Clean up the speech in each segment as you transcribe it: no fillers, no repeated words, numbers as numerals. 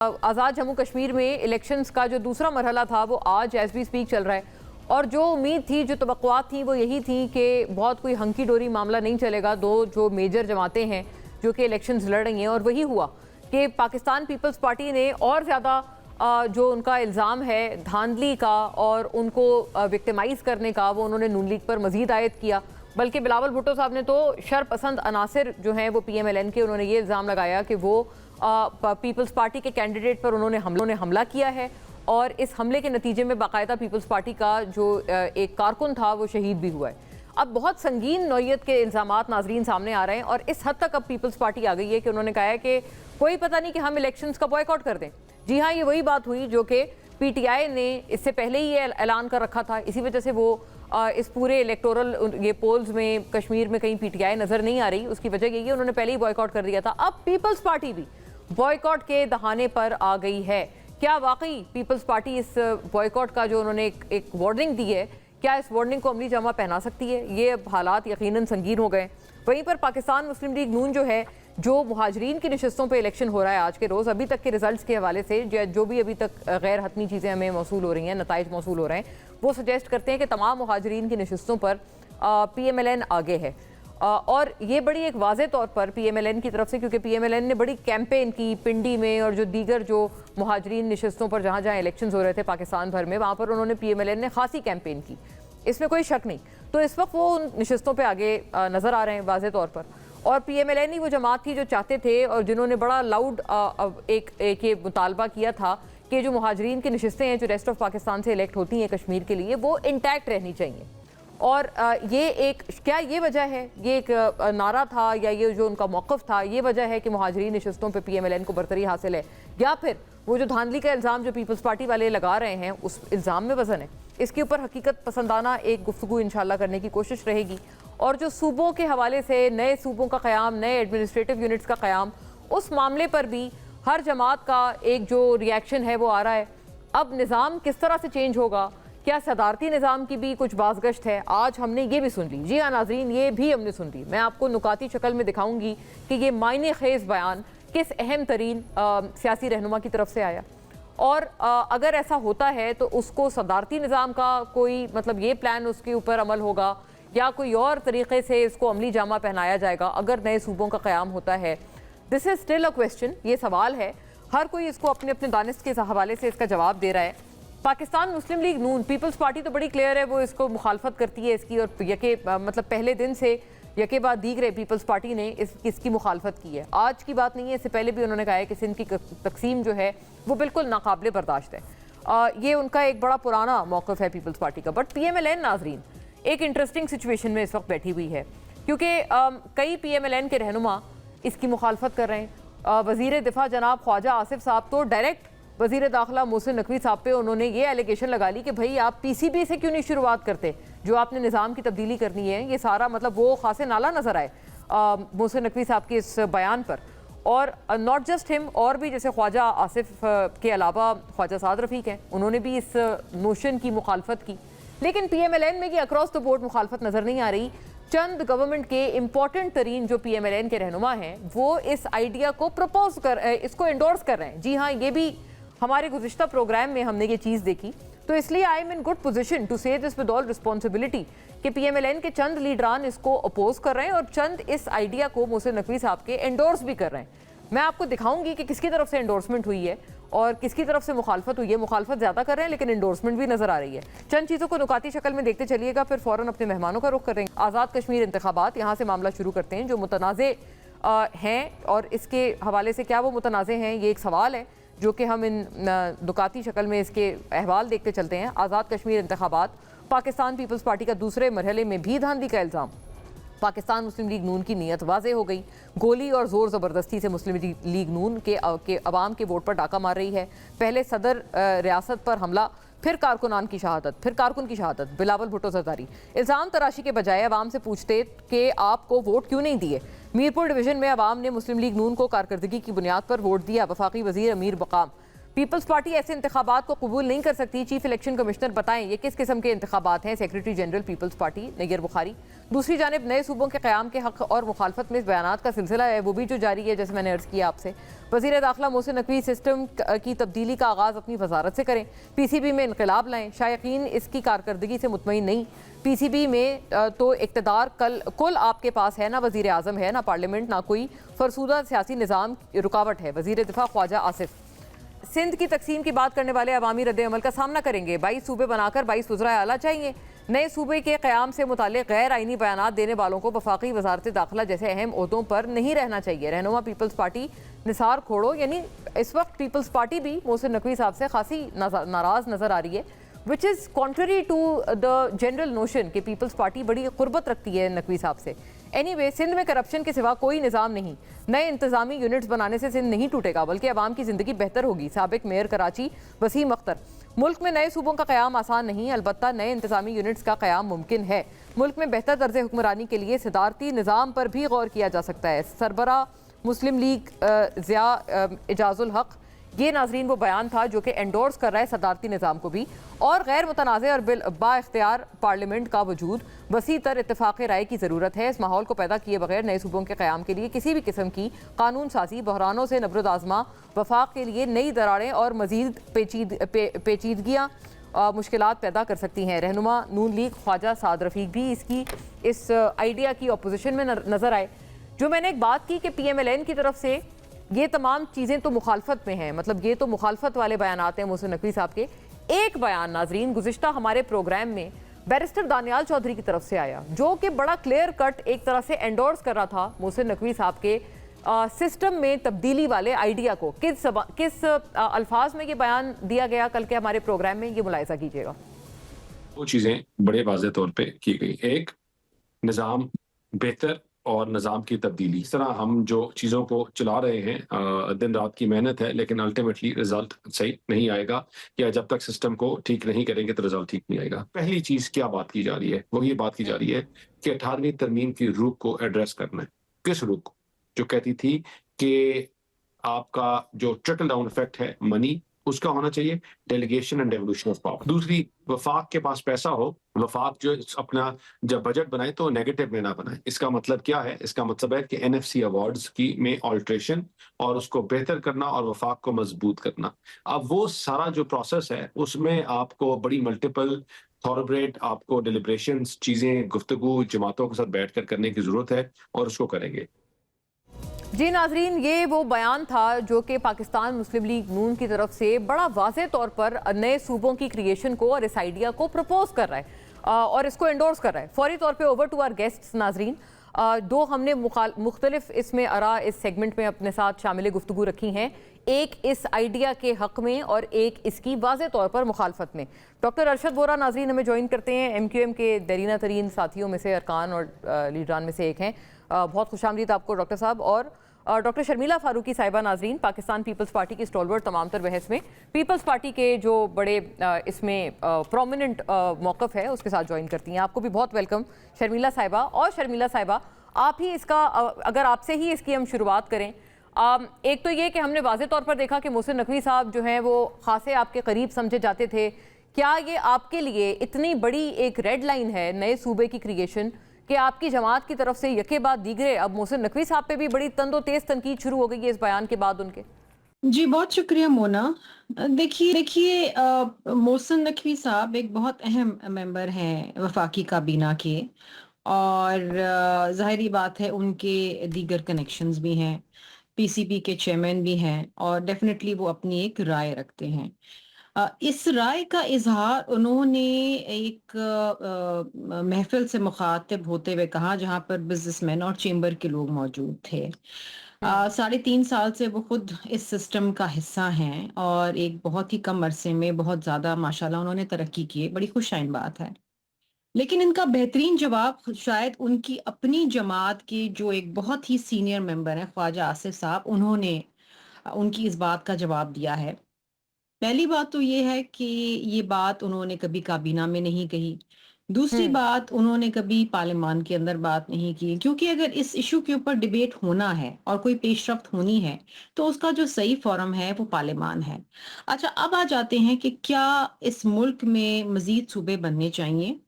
आज़ाद जम्मू कश्मीर में इलेक्शंस का जो दूसरा मरहला था वो आज एज वी स्पीक चल रहा है और जो उम्मीद थी, जो तवक्कुआत थी वो यही थी कि बहुत कोई हंकी डोरी मामला नहीं चलेगा। दो जो मेजर जमातें हैं जो कि इलेक्शंस लड़ रही हैं और वही हुआ कि पाकिस्तान पीपल्स पार्टी ने और ज़्यादा जो उनका इल्ज़ाम है धांधली का और उनको विक्टिमाइज़ करने का वो उन्होंने नून लीग पर मज़ीद आयद किया। बल्कि बिलावल भुट्टो साहब ने तो शरपसंद अनासिर जो हैं वो PMLN के, उन्होंने ये इल्ज़ाम लगाया कि वो पीपल्स पार्टी के कैंडिडेट पर उन्होंने हमला किया है और इस हमले के नतीजे में बाकायदा पीपल्स पार्टी का जो एक कारकुन था वो शहीद भी हुआ है। अब बहुत संगीन नौयत के इल्ज़ामात नाजरीन सामने आ रहे हैं और इस हद तक अब पीपल्स पार्टी आ गई है कि उन्होंने कहा है कि कोई पता नहीं कि हम इलेक्शंस का बॉयकॉट कर दें। जी हाँ, ये वही बात हुई जो कि PTI ने इससे पहले ही ये ऐलान कर रखा था। इसी वजह से वो इस पूरे इलेक्टोरल ये पोल्स में कश्मीर में कहीं PTI नज़र नहीं आ रही। उसकी वजह यही है उन्होंने पहले ही बॉयकॉट कर दिया था। अब पीपल्स पार्टी भी बॉयकॉट के दहाने पर आ गई है। क्या वाकई पीपल्स पार्टी इस बॉयकॉट का जो उन्होंने एक वार्निंग दी है, क्या इस वार्निंग को अमली जामा पहना सकती है? ये अब हालात यकीनन संगीन हो गए। वहीं पर पाकिस्तान मुस्लिम लीग नून जो है, जो मुहाजिरीन की नशस्तों पे इलेक्शन हो रहा है आज के रोज़, अभी तक के रिजल्ट्स के हवाले से जो भी अभी तक गैर हतमी चीज़ें हमें मौसूल हो रही हैं, नताइज मौसूल हो रहे हैं, वो सजेस्ट करते हैं कि तमाम मुहाजिरीन की नशस्तों पर PMLN आगे है। और ये बड़ी एक वाज़े तौर पर PMLN की तरफ से, क्योंकि PMLN ने बड़ी कैंपेन की पिंडी में और जो दीगर जो मुहाजिरीन नशस्तों पर जहाँ जहाँ इलेक्शंस हो रहे थे पाकिस्तान भर में, वहाँ पर उन्होंने PMLN ने खासी कैंपेन की, इसमें कोई शक नहीं। तो इस वक्त वो उन नशस्तों पर आगे नज़र आ रहे हैं वाज़े तौर पर। और PMLN ही वो जमात थी जो चाहते थे और जिन्होंने बड़ा लाउड एक ये मुतालबा किया था कि जो मुहाजिरीन की नशस्तें हैं जो रेस्ट ऑफ पाकिस्तान से इलेक्ट होती हैं कश्मीर के लिए, वो इंटैक्ट रहनी चाहिए। और ये एक क्या ये वजह है, ये एक नारा था या ये जो उनका मौक़िफ़ था, ये वजह है कि मुहाजिरीन नशस्तों पे PMLN को बरतरी हासिल है, या फिर वो जो धांधली का इल्ज़ाम जो पीपल्स पार्टी वाले लगा रहे हैं उस इल्ज़ाम में वज़न है? इसके ऊपर हकीकत पसंदाना एक गुफ्तगू इंशाल्लाह करने की कोशिश रहेगी। और जो सूबों के हवाले से नए सूबों का क़याम, नए एडमिनिस्ट्रेटिव यूनिट्स का क़याम, उस मामले पर भी हर जमात का एक जो रिएक्शन है वो आ रहा है। अब निज़ाम किस तरह से चेंज होगा, क्या सदारती निज़ाम की भी कुछ बाज़गश्त है? आज हमने ये भी सुन ली। जी हाँ नाज़रीन, ये भी हमने सुन ली। मैं आपको नुकाती शक्ल में दिखाऊंगी कि ये मायने खेज़ बयान किस अहम तरीन सियासी रहनुमा की तरफ से आया और अगर ऐसा होता है तो उसको सदारती निज़ाम का कोई मतलब ये प्लान उसके ऊपर अमल होगा या कोई और तरीके से इसको अमली जामा पहनाया जाएगा अगर नए सूबों का क़याम होता है? This is still a question. ये सवाल है, हर कोई इसको अपने अपने दानिश के हवाले से इसका जवाब दे रहा है। पाकिस्तान मुस्लिम लीग नून, पीपल्स पार्टी तो बड़ी क्लियर है, वो इसको मुखालफत करती है इसकी, और यके मतलब पहले दिन से यके बाद दीगरे पीपल्स पार्टी ने इसकी मुखालफत की है। आज की बात नहीं है, इससे पहले भी उन्होंने कहा है कि सिंध की तकसीम जो है वो बिल्कुल नाकाबिले बर्दाश्त है। ये उनका एक बड़ा पुराना मौक़िफ़ है पीपल्स पार्टी का। बट PMLN नाजरीन एक इंटरेस्टिंग सिचुएशन में इस वक्त बैठी हुई है, क्योंकि कई PMLN के रहनुमा इसकी मुखालफत कर रहे हैं। वज़ीर दिफा जनाब ख्वाजा आसिफ साहब तो डायरेक्ट वज़ीर दाखिला मोहसिन नकवी साहब पे उन्होंने ये एलिगेशन लगा ली कि भाई आप PCB से क्यों नहीं शुरुआत करते, जो आपने निज़ाम की तब्दीली करनी है। ये सारा मतलब वो खासे नाला नज़र आए मोहसिन नकवी साहब के इस बयान पर। और नॉट जस्ट हिम, और भी जैसे ख्वाजा आसिफ के अलावा ख्वाजा साद रफ़ीक हैं, उन्होंने भी इस नोशन की मुखालफत की। लेकिन PMLN में कि अक्रॉस द बोर्ड मुखालफत नज़र नहीं आ रही। चंद गवर्नमेंट के इंपॉर्टेंट तरीन जो PMLN के रहनुमा हैं वो इस आइडिया को प्रपोज इसको एंडोर्स कर रहे हैं। जी हाँ, ये भी हमारे गुज़िश्ता प्रोग्राम में हमने ये चीज़ देखी, तो इसलिए I am in good position to say this with all responsibility कि PMLN के चंद लीडरान इसको अपोज कर रहे हैं और चंद इस आइडिया को मोहसिन नकवी साहब के एंडोर्स भी कर रहे हैं। मैं आपको दिखाऊंगी कि किसकी तरफ से एंडोर्समेंट हुई है और किसकी तरफ से मुखालफत हुई है। मुखालफत ज़्यादा कर रहे हैं लेकिन एंडोर्समेंट भी नज़र आ रही है। चंद चीज़ों को नुकाती शक्ल में देखते चलिएगा, फिर फ़ौरन अपने मेहमानों का रुख करेंगे। आज़ाद कश्मीर इंतखाबात, यहाँ से मामला शुरू करते हैं, जो मुतनाज़े हैं और इसके हवाले से क्या वो मुतनाज़े हैं, ये एक सवाल है जो कि हम इन नुकाती शक्ल में इसके अहवाल देखते चलते हैं। आज़ाद कश्मीर इंतखाबात, पाकिस्तान पीपल्स पार्टी का दूसरे मरहले में भी धांधली का इल्ज़ाम। पाकिस्तान मुस्लिम लीग नून की नीयत वाज़े हो गई। गोली और ज़ोर ज़बरदस्ती से मुस्लिम लीग नून के अवाम के वोट पर डाका मार रही है। पहले सदर रियासत पर हमला, फिर कारकुनान की शहादत, फिर कारकुन की शहादत। बिलावल भुट्टो जरदारी इल्ज़ाम तराशी के बजाय अवाम से पूछते कि आपको वोट क्यों नहीं दिए। मीरपुर डिवीज़न में अवाम ने मुस्लिम लीग नून को कारकर्दगी की बुनियाद पर वोट दिया। वफाकी वज़ीर अमीर मकाम پیپلز پارٹی ایسے انتخابات کو قبول نہیں کر سکتی. چیف الیکشن کمشنر بتائیں یہ کس قسم کے انتخابات ہیں. سیکریٹری جنرل پیپلز پارٹی نیر بخاری. دوسری جانب نئے صوبوں کے قیام کے حق اور مخالفت میں بیانات کا سلسلہ ہے وہ بھی جو جاری ہے, جیسے میں نے عرض کیا آپ سے. وزیر داخلہ محسن نقوی سسٹم کی تبدیلی کا آغاز اپنی وزارت سے کریں. پی سی بی میں انقلاب لائیں. شائقین اس کی کارکردگی سے مطمئن نہیں. پی سی بی میں تو اقتدار کل آپ کے پاس ہے, نہ وزیر اعظم ہے, نہ پارلیمنٹ, نہ کوئی فرسودہ سیاسی نظام رکاوٹ ہے. وزیر دفاع خواجہ آصف. سندھ کی تقسیم کی بات کرنے والے عوامی رد عمل کا سامنا کریں گے. 22 صوبے بنا کر 22 وزرائے اعلیٰ چاہیے. نئے صوبے کے قیام سے متعلق غیر آئینی بیانات دینے والوں کو وفاقی وزارت داخلہ جیسے اہم عہدوں پر نہیں رہنا چاہیے. رہنما پیپلز پارٹی نثار کھوڑو, یعنی اس وقت پیپلز پارٹی بھی محسن نقوی صاحب سے خاصی ناراض نظر آ رہی ہے, which is contrary to the general notion کہ پیپلز پارٹی بڑی قربت رکھتی ہے نقوی صاحب سے. اینی سندھ میں کرپشن کے سوا کوئی نظام نہیں. نئے انتظامی یونٹس بنانے سے سندھ نہیں ٹوٹے گا بلکہ عوام کی زندگی بہتر ہوگی. سابق میئر کراچی وسیم اختر. ملک میں نئے صوبوں کا قیام آسان نہیں, البتہ نئے انتظامی یونٹس کا قیام ممکن ہے. ملک میں بہتر طرز حکمرانی کے لیے صدارتی نظام پر بھی غور کیا جا سکتا ہے. سربراہ مسلم لیگ ضیاء اعجاز الحق. یہ ناظرین وہ بیان تھا جو کہ انڈورس کر رہا ہے صدارتی نظام کو بھی, اور غیر متنازع اور با اختیار پارلیمنٹ کا وجود. وسیع تر اتفاق رائے کی ضرورت ہے. اس ماحول کو پیدا کیے بغیر نئے صوبوں کے قیام کے لیے کسی بھی قسم کی قانون سازی بحرانوں سے نبرد آزما, وفاق کے لیے نئی دراڑیں اور مزید پیچیدگیاں مشکلات پیدا کر سکتی ہیں. رہنما نون لیگ خواجہ سعد رفیق بھی اس آئیڈیا کی اپوزیشن میں نظر آئے. جو میں نے ایک بات کی کہ پی ایم ایل این کی طرف سے یہ تمام چیزیں تو مخالفت میں ہیں, مطلب یہ تو مخالفت والے بیانات ہیں محسن نقوی صاحب کے. ایک بیان ناظرین گزشتہ ہمارے پروگرام میں بیرسٹر دانیال چودھری کی طرف سے آیا جو کہ بڑا کلیئر کٹ ایک طرح سے انڈورس کر رہا تھا محسن نقوی صاحب کے سسٹم میں تبدیلی والے آئیڈیا کو. کس الفاظ میں یہ بیان دیا گیا کل کے ہمارے پروگرام میں, یہ ملاحظہ کیجیے گا. وہ چیزیں بڑے واضح طور پہ کی گئی. ایک, نظام بہتر اور نظام کی تبدیلی. اس طرح ہم جو چیزوں کو چلا رہے ہیں دن رات کی محنت ہے, لیکن الٹیمیٹلی رزلٹ صحیح نہیں آئے گا, یا جب تک سسٹم کو ٹھیک نہیں کریں گے تو رزلٹ ٹھیک نہیں آئے گا. پہلی چیز کیا بات کی جا رہی ہے, وہ یہ بات کی جا رہی ہے کہ 18ویں ترمیم کی روح کو ایڈریس کرنا ہے. کس روح کو؟ جو کہتی تھی کہ آپ کا جو ٹرکل ڈاؤن افیکٹ ہے منی, اس کا ہونا چاہیے delegation and devolution of power. دوسری, وفاق کے پاس پیسہ ہو, وفاق جو اپنا جب بجٹ بنائے تو نیگیٹو میں نہ بنائے. اس کا مطلب کیا ہے؟ اس کا مطلب ہے کہ این ایف سی ایوارڈز کی میں آلٹریشن اور اس کو بہتر کرنا اور وفاق کو مضبوط کرنا. اب وہ سارا جو پروسیس ہے اس میں آپ کو بڑی ملٹیپل تھوربریٹ, آپ کو ڈیلیبریشنز, چیزیں, گفتگو جماعتوں کے ساتھ بیٹھ کر کرنے کی ضرورت ہے, اور اس کو کریں گے. جی ناظرین, یہ وہ بیان تھا جو کہ پاکستان مسلم لیگ نون کی طرف سے بڑا واضح طور پر نئے صوبوں کی کریشن کو اور اس آئیڈیا کو پروپوز کر رہا ہے اور اس کو انڈورس کر رہا ہے. فوری طور پہ اوور ٹو آر گیسٹس. ناظرین, دو ہم نے مختلف اس میں آراء اس سیگمنٹ میں اپنے ساتھ شامل گفتگو رکھی ہیں, ایک اس آئیڈیا کے حق میں اور ایک اس کی واضح طور پر مخالفت میں. ڈاکٹر ارشد وورا ناظرین ہمیں جوائن کرتے ہیں, ایم کیو ایم کے دیرینہ ترین ساتھیوں میں سے, ارکان اور لیڈران میں سے ایک ہیں. بہت خوش آمدید آپ کو ڈاکٹر صاحب. اور ڈاکٹر شرمیلا فاروقی صاحبہ ناظرین, پاکستان پیپلز پارٹی کی اسٹالورٹ تمام تر بحث میں, پیپلز پارٹی کے جو بڑے اس میں پرومیننٹ موقف ہے اس کے ساتھ جوائن کرتی ہیں. آپ کو بھی بہت ویلکم شرمیلا صاحبہ. اور شرمیلا صاحبہ, آپ ہی اس کا, اگر آپ سے ہی اس کی ہم شروعات کریں. ایک تو یہ کہ ہم نے واضح طور پر دیکھا کہ محسن نقوی صاحب جو ہیں وہ خاصے آپ کے قریب سمجھے جاتے تھے. کیا یہ آپ کے لیے اتنی بڑی ایک ریڈ لائن ہے نئے صوبے کی کریشن کہ آپ کی جماعت کی طرف سے یکے بعد دیگرے اب محسن نقوی صاحب پہ بھی بڑی تند و تیز تنقید شروع ہو گئی ہے اس بیان کے بعد ان کے؟ جی بہت شکریہ مونا. دیکھیے محسن نقوی صاحب ایک بہت اہم ممبر ہیں وفاقی کابینہ کے, اور ظاہری بات ہے ان کے دیگر کنیکشنز بھی ہیں, پی سی بی کے چیئرمین بھی ہیں, اور ڈیفینیٹلی وہ اپنی ایک رائے رکھتے ہیں. اس رائے کا اظہار انہوں نے ایک محفل سے مخاطب ہوتے ہوئے کہا جہاں پر بزنس مین اور چیمبر کے لوگ موجود تھے. 3.5 سال سے وہ خود اس سسٹم کا حصہ ہیں, اور ایک بہت ہی کم عرصے میں بہت زیادہ ماشاءاللہ انہوں نے ترقی کی ہے. بڑی خوش آئند بات ہے. لیکن ان کا بہترین جواب شاید ان کی اپنی جماعت کے جو ایک بہت ہی سینئر ممبر ہیں خواجہ آصف صاحب, انہوں نے ان کی اس بات کا جواب دیا ہے. پہلی بات تو یہ ہے کہ یہ بات انہوں نے کبھی کابینہ میں نہیں کہی, दूसरी बात, उन्होंने कभी पार्लियामान के अंदर बात नहीं की, क्योंकि अगर इस इशू के ऊपर डिबेट होना है और कोई पेशरफ्त होनी है तो उसका जो सही फोरम है वो पार्लियामान है। अच्छा, अब आ जाते हैं कि क्या इस मुल्क में मजीद सूबे बनने चाहिए।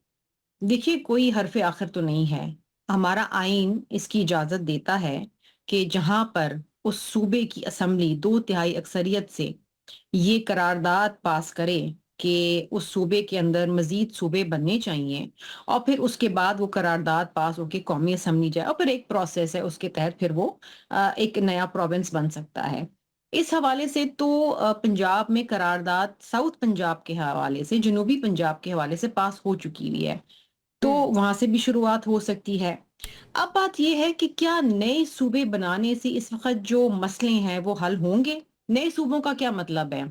देखिए, कोई हरफ आखिर तो नहीं है। हमारा आइन इसकी इजाजत देता है कि जहां पर उस सूबे की असेंबली 2/3 अक्सरियत से ये करारदाद पास करे कि उस सूबे के अंदर मजीद सूबे बनने चाहिए, और फिर उसके बाद वो करारदाद पास होके कौमी असेंबली जाए, और फिर एक प्रोसेस है, उसके तहत फिर वो एक नया प्रोविंस बन सकता है। इस हवाले से तो पंजाब में करारदाद साउथ पंजाब के हवाले से, जनूबी पंजाब के हवाले से पास हो चुकी हुई है, तो वहां से भी शुरुआत हो सकती है। अब बात यह है कि क्या नए सूबे बनाने से इस वक्त जो मसले हैं वो हल होंगे। नए सूबों का क्या मतलब है?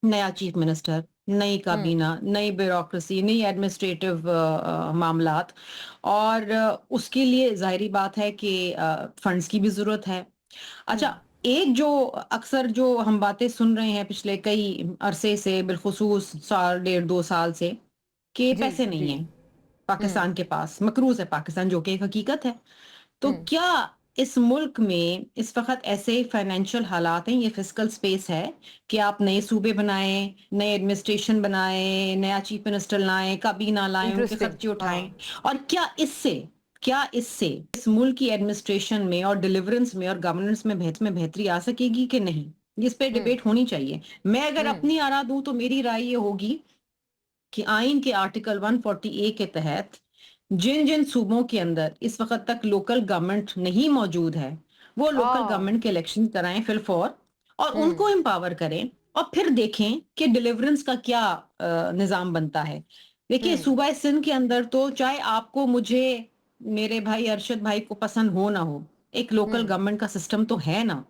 नया चीफ मिनिस्टर, नई काबीना, नई ब्यूरोक्रेसी, नई एडमिनिस्ट्रेटिव मामलात, और उसके लिए जाहिर बात है कि फंड्स की भी जरूरत है। अच्छा, एक जो अक्सर जो हम बातें सुन रहे हैं पिछले कई अरसे से, बिलखुसूस साल 1.5-2 साल से, कि जी पैसे नहीं जी। है पाकिस्तान के पास, मकरूज है पाकिस्तान, जो कि एक हकीकत है। तो क्या इस मुल्क में इस वक्त ऐसे फाइनेंशियल हालात हैं, ये फिस्कल स्पेस है कि आप नए सूबे बनाएं, नए एडमिनिस्ट्रेशन बनाएं, नया चीफ मिनिस्टर लाएं, काबीना लाएं, उनके इंटरेस्टिंग। खर्चे उठाएं, हाँ। और क्या इससे इस मुल्क की एडमिनिस्ट्रेशन में और डिलीवरेंस में और गवर्नेंस में बेहतरी आ सकेगी कि नहीं? इस पे डिबेट होनी चाहिए। मैं अगर अपनी आरा दूं तो मेरी राय ये होगी कि आइन के आर्टिकल 140A के तहत जिन जिन सूबों के अंदर इस वक्त तक लोकल गवर्नमेंट नहीं मौजूद है, वो लोकल आ गवर्नमेंट के इलेक्शन कराएं फिलफौर, और उनको एम्पावर करें, और फिर देखें कि डिलीवरेंस का क्या निजाम बनता है। देखिए, सूबा सिंध के अंदर तो चाहे आपको, मुझे, मेरे भाई अरशद भाई को पसंद हो ना हो, एक लोकल गवर्नमेंट का सिस्टम तो है ना।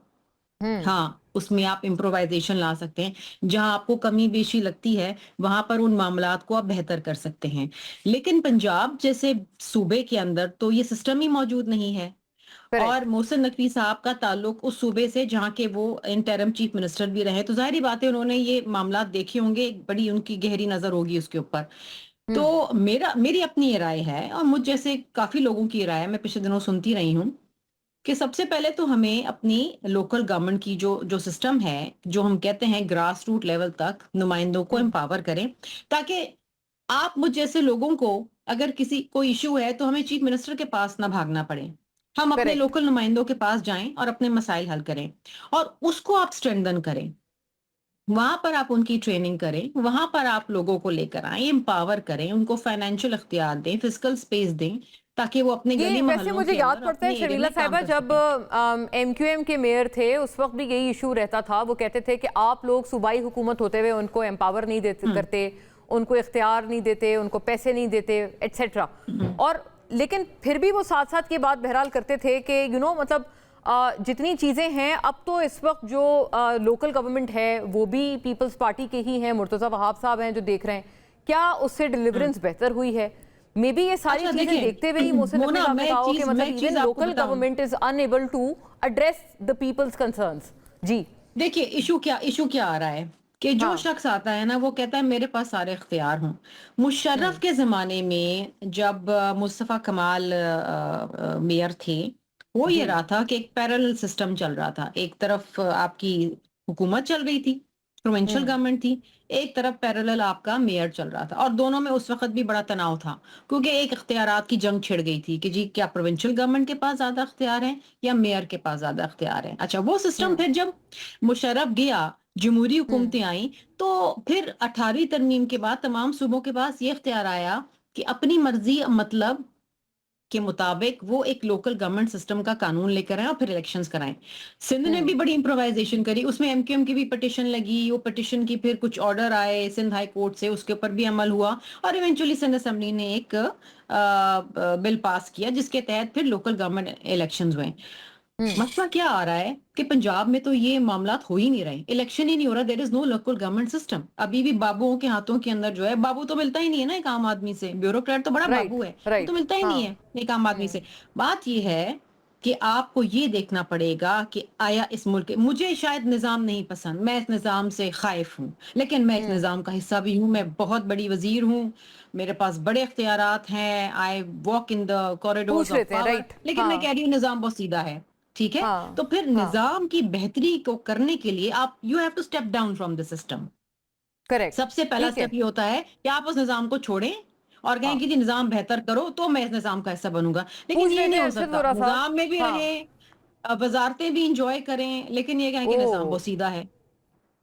हाँ, उसमें आप इम्प्रोवाइजेशन ला सकते हैं, जहां आपको कमी बेशी लगती है वहां पर उन मामलात को आप बेहतर कर सकते हैं। लेकिन पंजाब जैसे सूबे के अंदर तो ये सिस्टम ही मौजूद नहीं है। और करेक्ट। मोहसिन नकवी साहब का ताल्लुक उस सूबे से जहां के वो इंटरम चीफ मिनिस्टर भी रहे, तो जाहिर बात है उन्होंने ये मामलात देखे होंगे, बड़ी उनकी गहरी नजर होगी उसके ऊपर। तो मेरी अपनी ये राय है, और मुझ जैसे काफी लोगों की राय है, मैं पिछले दिनों सुनती रही हूँ, कि सबसे पहले तो हमें अपनी लोकल गवर्नमेंट की जो जो सिस्टम है, जो हम कहते हैं ग्रास रूट लेवल तक नुमाइंदों को एम्पावर करें, ताकि आप मुझ जैसे लोगों को अगर किसी कोई इशू है तो हमें चीफ मिनिस्टर के पास ना भागना पड़े, हम अपने करेक्ट। लोकल नुमाइंदों के पास जाएं और अपने मसाइल हल करें, और उसको आप स्ट्रेंथन करें, वहां पर आप उनकी ट्रेनिंग करें, वहां पर आप लोगों को लेकर आए, एम्पावर करें, उनको फाइनेंशियल इख्तियार दें, फिजिकल स्पेस दें, ताकि वो अपने ये गली वैसे मोहल्लों मुझे के याद अंदर पड़ता है अपने एरिया शर्मिला में काम साहिबा, कर जब सकें। एमक्यूएम के मेयर थे उस वक्त भी यही इशू रहता था। वो कहते थे कि आप लोग सूबाई हुकूमत होते हुए उनको एम्पावर नहीं देते करते, उनको इख्तियार नहीं देते, उनको पैसे नहीं देते, एट्सेट्रा। और लेकिन फिर भी वो साथ साथ ये बात बहरहाल करते थे कि मतलब जितनी चीज़ें हैं अब तो इस वक्त जो लोकल गवर्नमेंट है वो भी पीपल्स पार्टी के ही हैं, मुर्तज़ा वहाब साहब हैं जो देख रहे हैं, क्या उससे डिलीवरेंस बेहतर हुई है? मे बी ये सारी अच्छा, चीजें देखिए, देखते हुए ही मोहसिन नकवी मोना, साहब ने कहा हो कि मैं मतलब एक चीज इवन आपको लोकल बताऊं। Government is unable to address the people's concerns. जी। देखिए, इशू क्या आ रहा है कि जो हाँ। शख्स आता है ना, वो कहता है मेरे पास सारे इख्तियार हों। मुशर्रफ के जमाने में जब मुस्तफा कमाल मेयर थे, वो ये जी। रहा था कि एक पैरेलल सिस्टम चल रहा था। एक तरफ आपकी हुकूमत चल रही थी, प्रोविंशियल गवर्नमेंट थी, एक तरफ पैरेलल आपका मेयर चल रहा था, और दोनों में उस वक्त भी बड़ा तनाव था, क्योंकि एक इख्तियारात की जंग छिड़ गई थी कि जी क्या प्रोविंशियल गवर्नमेंट के पास ज्यादा इख्तियार हैं या मेयर के पास ज्यादा इख्तियार हैं। अच्छा, वो सिस्टम फिर जब मुशर्रफ गया, जमहूरी हुकूमतें आई, तो फिर 18वीं तरमीम के बाद तमाम सूबों के पास ये इख्तियार आया कि अपनी मर्जी मतलब के मुताबिक वो एक लोकल गवर्नमेंट सिस्टम का कानून लेकर आए और फिर इलेक्शंस कराएं। सिंध ने भी बड़ी इंप्रोवाइजेशन करी, उसमें एमक्यूएम की भी पिटिशन लगी, वो पिटिशन की फिर कुछ ऑर्डर आए सिंध हाई कोर्ट से, उसके ऊपर भी अमल हुआ, और इवेंचुअली सिंध असेंबली ने एक बिल पास किया जिसके तहत फिर लोकल गवर्नमेंट इलेक्शंस हुए। मसला क्या आ रहा है कि पंजाब में तो ये मामलात हो ही नहीं रहे, इलेक्शन ही नहीं हो रहा, there is no local government system. अभी भी बाबुओं के हाथों के अंदर जो है, बाबू तो मिलता ही नहीं है ना एक आम आदमी से, ब्यूरोक्रेट तो बड़ा राइट बाबू है, वो तो राइट। मिलता ही हाँ। नहीं है एक आम आदमी से। बात ये है کہ آپ کو یہ دیکھنا پڑے گا کہ آیا اس ملک مجھے شاید نظام نہیں پسند، میں اس نظام سے خائف ہوں، لیکن میں اس نظام کا حصہ بھی ہوں، میں بہت بڑی وزیر ہوں، میرے پاس بڑے اختیارات ہیں، I walk in the corridors پوچھ آف لیتے ہیں، پاور، رائٹ؟ لیکن میں ہاں کہہ رہی ہوں نظام بہت سیدھا ہے، ٹھیک ہے؟ ہاں تو پھر ہاں، نظام کی بہتری کو کرنے کے لیے آپ you have to step down from the system. Correct, سب سے پہلا ٹھیک ہے، اسٹیپ یہ ہوتا ہے کہ آپ اس نظام کو چھوڑیں اور ہاں کہیں کہ جی نظام بہتر کرو تو میں اس نظام کا حصہ بنوں گا، لیکن پوچھ یہ لیتے نہیں ہیں ہو ارشد سکتا. وورا صاحب. نظام میں بھی ہاں، رہیں، وزارتیں بھی انجوائے کریں، لیکن یہ کہیں کہ نظام او بہت سیدھا ہے.